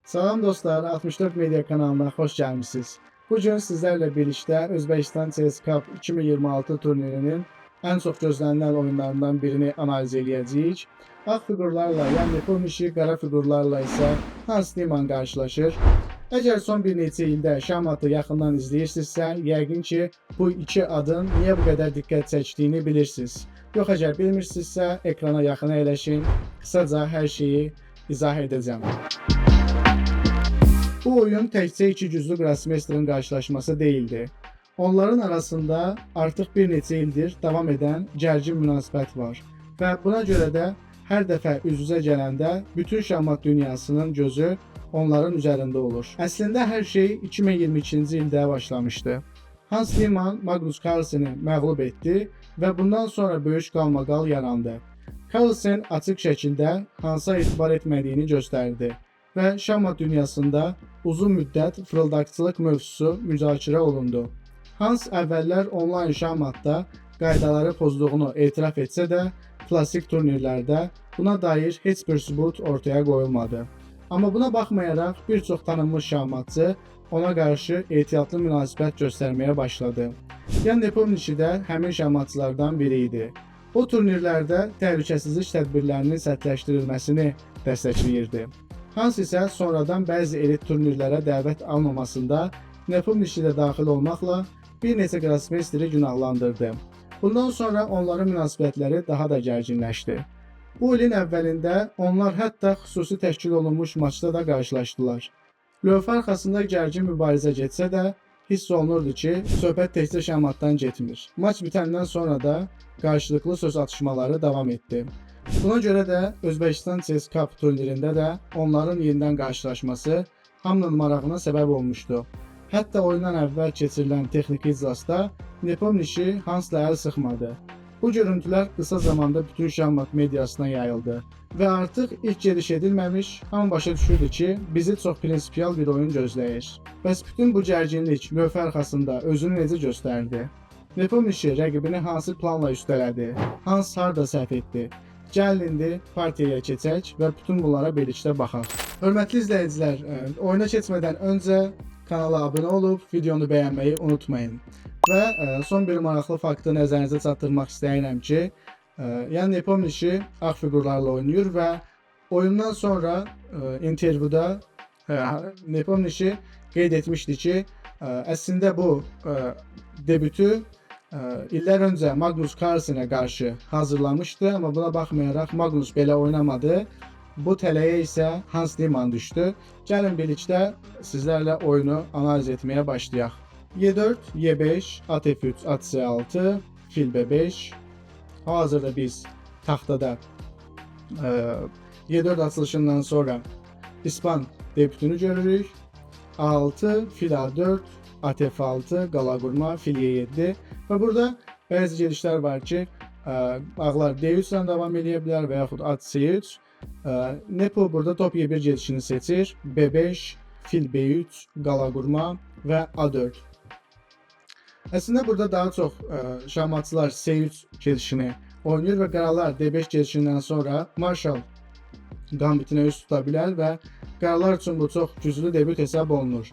Salam dostlar, 64 Media kanalına xoş gəlmisiniz. Bu gün sizlərlə birlikdə Özbəkistan CSKA 2026 turnirinin ən çox gözlənilən oyunlarından birini analiz edəcəyik. Ağ fiqurlarla, yəni Nepomişi, qara fiqurlarla isə Hans Niemann qarşılaşır. Əgər son bir neçə ildə şahmatı yaxından izləyirsinizsə, yəqin ki, bu iki adın niyə bu qədər diqqət çəkdiyini bilirsiniz. Yox, əgər bilmirsinizsə, ekrana yaxın əyləşin, qısaca hər şeyi izah edəcəm. Bu oyun təkcə iki güclü Grossmeister'ın qarşılaşması değildi. Onların arasında artıq bir neçə ildir davam edən gərgin münasibət var və buna görə də hər dəfə üz-üzə gələndə bütün şahmat dünyasının gözü onların üzərində olur. Əslində hər şey 2022-ci ildə başlamışdı. Hans Niemann Magnus Carlsen'i məğlub etdi və bundan sonra böyük qalmaqal yarandı. Carlsen açıq şəkildə Hans'a etibar etmədiyini göstərdi və şahmat dünyasında uzun müddət fırıldaqçılıq mövzusu müzakirə olundu. Hans əvvəllər onlayn şahmatda qaydaları pozduğunu etiraf etsə də, klassik turnirlərdə buna dair heç bir sübut ortaya qoyulmadı. Amma buna baxmayaraq bir çox tanınmış şahmatçı ona qarşı ehtiyatlı münasibət göstərməyə başladı. Jan Nepomniachtchi də həmin şahmatçılardan biri idi. O turnirlərdə təhlükəsizlik tədbirlərinin sərtləşdirilməsini dəstəkləyirdi. Hans isə sonradan bəzi elit turnirlərə dəvət almamasında Nepomniachtchi də daxil olmaqla bir neçə Grossmeisteri günahlandırdı. Bundan sonra onların münasibətləri daha da gərginləşdi. Bu ilin əvvəlində onlar hətta xüsusi təşkil olunmuş maçda da qarşılaşdılar. Lövhə arxasında gərgin mübarizə getsə də, hiss olunurdu ki, söhbət təkcə şahmatdan getmir. Maç bitəndən sonra da qarşılıqlı söz atışmaları davam etdi. Buna görə də Özbəkistan CSKA turnirində də onların yenidən qarşılaşması hamının marağına səbəb olmuşdu. Hətta oyundan əvvəl keçirilən texniki iclasda Nepomniachtchi Hansla əl sıxmadı. Bu görüntülər qısa zamanda bütün şahmat mediasına yayıldı və artıq ilk gediş edilməmiş, hamı başa düşürdü ki, bizi çox prinsipial bir oyun gözləyir. Bəs bütün bu gərginlik lövhə arxasında özünü necə göstərdi? Nepomniachtchi rəqibini hansı planla üstələdi? Hans harda səhv etdi? Gəlin indi partiyaya keçək və bütün bunlara birlikdə baxaq. Hörmətli izləyicilər, oyuna keçmədən öncə kanala abunə olub, videonu bəyənməyi unutmayın. Və son bir maraqlı faktı nəzərinizə çatdırmaq istəyirəm ki, Jan Nepomniachtchi ağ fiqurlarla oynayır və oyundan sonra intervyuda Nepomniachtchi qeyd etmişdi ki, əslində bu debütü illər öncə Magnus Carlsen'ə qarşı hazırlamışdı, amma buna baxmayaraq Magnus belə oynamadı. Bu tələyə isə Hans Niemann düşdü. Gəlin birlikdə sizlərlə oyunu analiz etməyə başlayaq. Y4, Y5, at F3, at C6, fil B5. Hazırda biz taxtada Y4 açılışından sonra İspan debütünü görürük. A6, fil A4, at F6, qala qurma, fil Y7 və burada bəzi gedişlər var ki, ağlar D3 ilə davam edə bilər və yaxud at C3. Nepo burada top Y1 gedişini seçir. B5, fil B3, qala qurma və A4. Əslində burada daha çox şahmatçılar C3 gedişini oynayır və qaralar D5 gedişindən sonra Marshall qambitinə üst tuta bilər və qaralar üçün bu çox güclü debüt hesab olunur.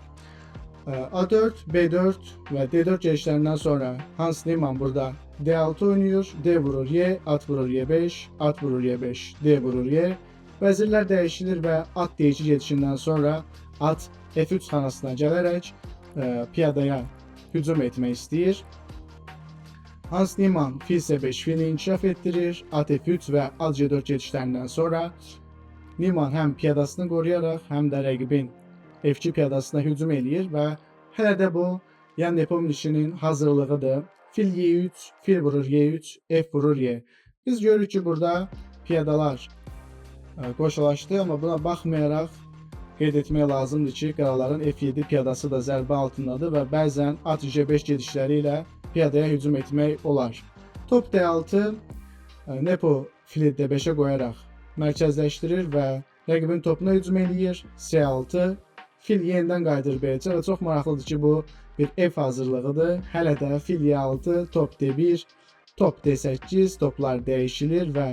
A4, B4 və D4 gedişlərindən sonra Hans Niemann burada D6 oynayır, D vurur Y, at vurur Y5, at vurur Y5, D vurur Y. Vəzirlər dəyişilir və at D2 gedişindən sonra at F3 xanasına gələrək piyadaya hücum etmək istəyir. Hans Niemann fil C5 filini inkişaf etdirir, at F3 və at C4 gedişlərindən sonra Niemann həm piyadasını qoruyaraq, həm də rəqibin F2 piyadasına hücum eləyir və hələ də bu Jan Nepomniachtchinin hazırlığıdır. Fil Y3, fil vurur Y3, F vurur Y. Biz görürük ki, burada piyadalar qoşulaşdı, amma buna baxmayaraq qeyd etmək lazımdır ki, qaraların F7 piyadası da zərbə altındadır və bəzən at J5 gedişləri ilə piyadaya hücum etmək olar. Top D6, Nepo fili D5'ə qoyaraq mərkəzləşdirir və rəqibin topuna hücum eləyir. C6, fil yenidən qayıdır B3 və çox maraqlıdır ki, bu bir F hazırlığıdır. Hələ də fil Y6, top D1, top D8, toplar dəyişilir və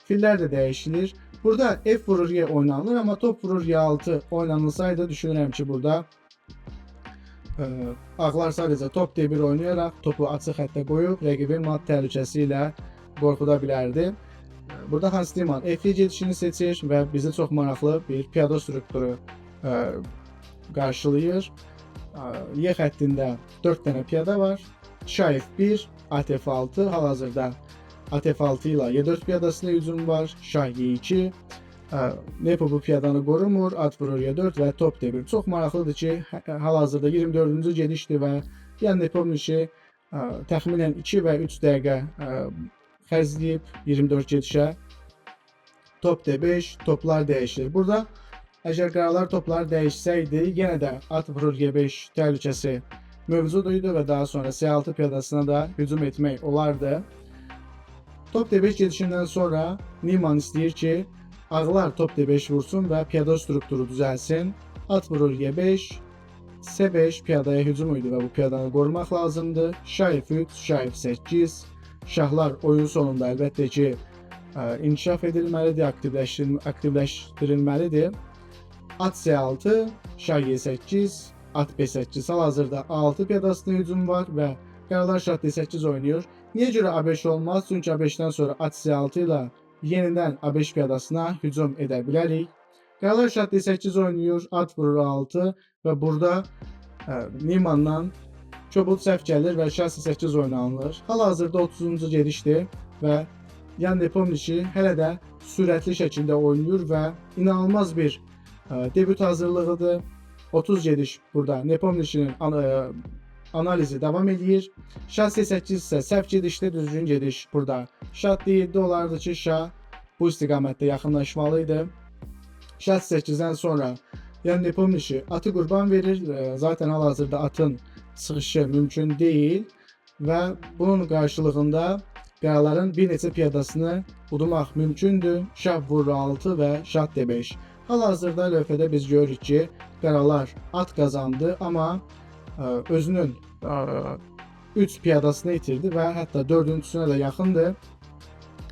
fillər də dəyişilir. Burada F vurur Y oynanılır, amma top vurur Y6 oynanılsaydı düşünürəm ki, burada ağlar sadəcə top D1 oynayaraq topu açıq xəttə qoyub rəqibin mat təhlükəsi ilə qorxuda bilərdi. Burada Hans Niemann F gedişini seçir və bizi çox maraqlı bir piyada strukturu qarşılayır. Y xəttində 4 dənə piyada var. Şah F1, at F6, hal-hazırda at F6 ilə Y4 piyadasına hücum var. Şah Y2. Nepo bu piyadanı qorumur, at vurur Y4 və top D1. Çox maraqlıdır ki, hal-hazırda 24-cü gedişdir və yəni Nepo'nun işi təxminən 2 və 3 dəqiqə xərcləyib 24 gedişə. Top D5, toplar dəyişir. Burada əgər qaralar toplar dəyişsəydi, yenə də at vurur G5 təhlükəsi mövcud idi və daha sonra C6 piyadasına da hücum etmək olardı. Top D5 gedişindən sonra Niemann istəyir ki, ağlar top D5 vursun və piyada strukturu düzəlsin. At vurur Y5, C5 piyadaya hücum idi və bu piyadanı qorumaq lazımdır. Şah F3, Şah F8. Şahlar oyun sonunda əlbəttə ki, inkişaf edilməlidir, aktivləşdirilməlidir. At C6, Şah Y8, at B8. Hal-hazırda 6 piyadasına hücum var və qaralar Şah D8 oynayır. Niyə görə A5 olmaz? Çünki A5-dən sonra at C6 ilə yenidən A5 piyadasına hücum edə bilərik. Qaralar Şah D8 oynayır, at vurur 6 və burada Niemanndan kobud səhv gəlir və Şah C8 oynanılır. Hal-hazırda 30-cu gedişdir və Jan Nepomniachtchi hələ də sürətli şəkildə oynayır və inanılmaz bir debüt hazırlığıdır. 30 gediş burada Nepomniachtchinin analizi davam edir. Şah C8 isə səhv gedişdə, düzgün gediş burada. Şah D7 olardı ki, Şah bu istiqamətdə yaxınlaşmalı idi. Şah C8-dən sonra Jan Nepomniachtchi atı qurban verir. Zaten hal-hazırda atın çıxışı mümkün deyil və bunun qarşılığında qaraların bir neçə piyadasını udmaq mümkündür. Şah vurur 6 və Şah D5. Hal-hazırda lövhədə biz görürük ki, qaralar at qazandı, amma özünün 3 piyadasını itirdi və hətta 4-cüsünə də yaxındır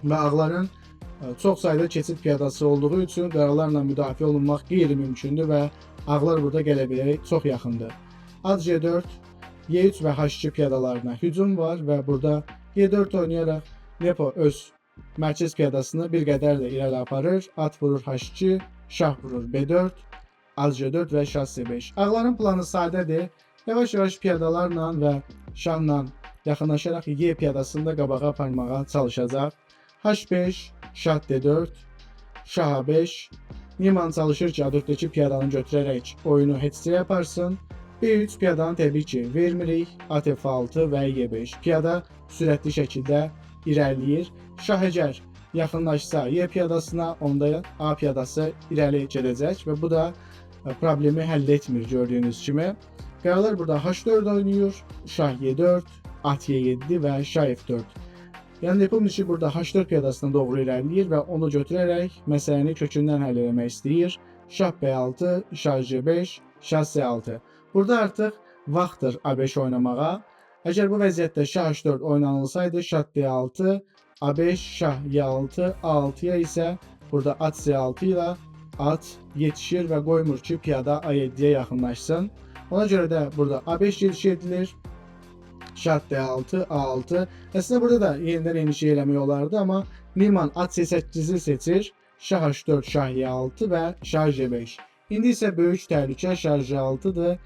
və ağların çox sayda keçid piyadası olduğu üçün qaralarla müdafiə olunmaq qeyri-mümkündür və ağlar burada qələbəyə çox yaxındır. At G4, Y3 və H2 piyadalarına hücum var və burada Y4 oynayaraq Nepo öz mərkəz piyadasını bir qədər də irəli aparır. At vurur H2, Şah vurur B4, at G4 və Şah C5. Ağların planı sadədir. Yavaş-yavaş piyadalarla və şahla yaxınlaşaraq Y piyadasını da qabağa aparmağa çalışacaq. H5, Şah D4, Şah A5. Niemann çalışır ki, A4-dəki piyadanı götürərək oyunu heç-cə yaparsın. B3 piyadanı təbii ki vermirik. At F6 və Y5. Piyada sürətli şəkildə irəliləyir. Şah əgər yaxınlaşsa Y piyadasına, onda A piyadası irəli gedəcək və bu da problemi həll etmir gördüyünüz kimi. Qaralar burada H4 oynayır. Şah Y4, at Y7 və Şah F4. Yəni Nepomniachtchi burada H4 piyadasına doğru irəliləyir və onu götürərək məsələni kökündən həll etmək istəyir. Şah B6, Şah G5, Şah C6. Burada artıq vaxtdır A5 oynamağa. Əgər bu vəziyyətdə Şah H4 oynanılsaydı, Şah D6, A5, Şah Y6, A6-ya isə burada at C6 ilə at yetişir və qoymur ki, piyada A7-yə yaxınlaşsın. Ona görə də burada A5 gedişi edilir. Şah D6, A6. Əslində burada da yenidən eyni şey eləmək olardı, amma Niemann at C8-i seçir. Şah H4, Şah Y6 və Şah G5. İndi isə böyük təhlükə Şah G6-dır.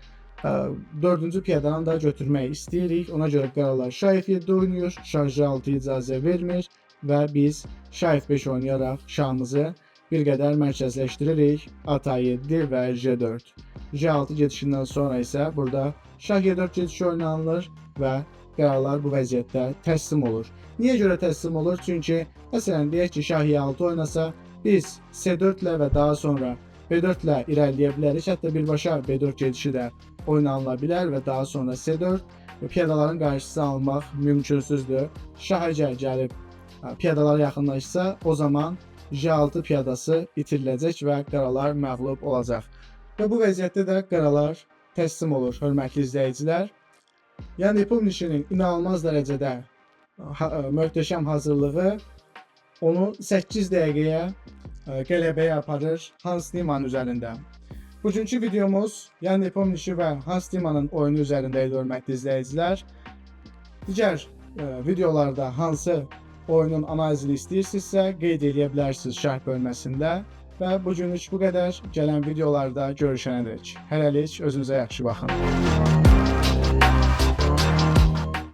4-cü piyadanı da götürmək istəyirik. Ona görə qaralar Şah F7 oynayır. Şah G6 icazə vermir və biz Şah F5 oynayaraq şahımızı bir qədər mərkəzləşdiririk. At A7 və G4. G6 gedişindən sonra isə burada Şah G4 gedişi oynanılır və qaralar bu vəziyyətdə təslim olur. Niyə görə təslim olur? Çünki məsələn deyək ki, Şah Y6 oynasa, biz C4 ilə və daha sonra B4 ilə irəliləyə bilərik. Hətta birbaşa B4 gedişi də oynanıla bilər və daha sonra C4 və piyadaların qarşısını almaq mümkünsüzdür. Şah əgər gəlib piyadalara yaxınlaşsa, o zaman J6 piyadası itiriləcək və qaralar məğlub olacaq. Və bu vəziyyətdə də qaralar təslim olur, hörmətli izləyicilər. Yəni Nepomniachtchinin inanılmaz dərəcədə möhtəşəm hazırlığı onu 8 dəqiqəyə qələbəyə aparır Hans Niemann üzərində. Bugünkü videomuz Jan Nepomniachtchi və Hans Niemannın oyunu üzərində idi, hörmətli izləyicilər. Digər videolarda hansı oyunun analizini istəyirsinizsə qeyd edə bilərsiniz şərh bölməsində. Və bugünlük bu qədər. Gələn videolarda görüşənədək. Hələlik özünüzə yaxşı baxın.